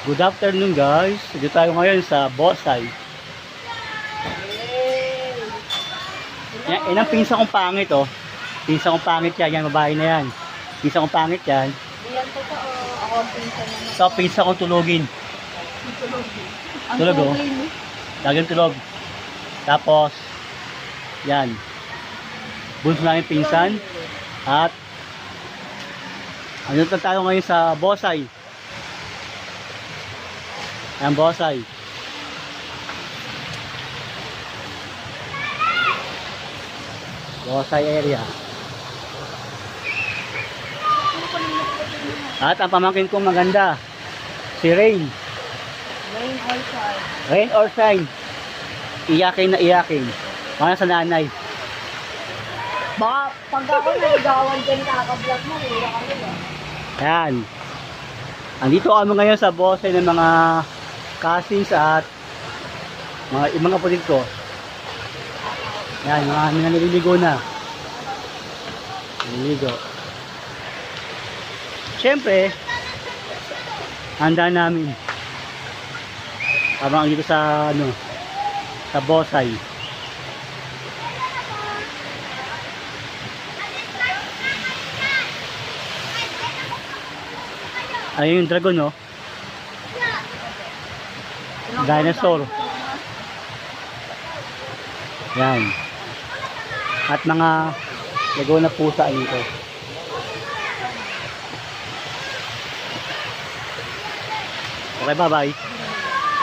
Good afternoon guys. Dito tayo ngayon sa Bosay. Yan ang pinsa kong pangit oh. Pinsa kong pangit yan. Yan babae na yan. Pinsa kong pangit yan. Yan totoo. Ako ang pinsa naman. Ito pinsa kong tulogin. Tulog oh. Lagyan tulog. Tapos yan. Bunso namin pinsan. At ano tayo ngayon sa Bosay. Ayan, Bosay. Bosay area. At ang pamangkin kong maganda, si Rain. Rain or shine. Rain or shine. Iyakin na iyakin. Para sa nanay. Baka pag ako naligawan dyan kaka-vlog mo, hula kami ba? Ayan. Andito kami ngayon sa Bosay ng mga cousins at mga kapatid ko. Yan, mga naliligo na. Naliligo. Siyempre, handa namin. Habang dito sa, sa Bosay. Ayun yung dragon, no? Dinosaur. Yan. At mga lago na pusa dito. Okay, bye-bye.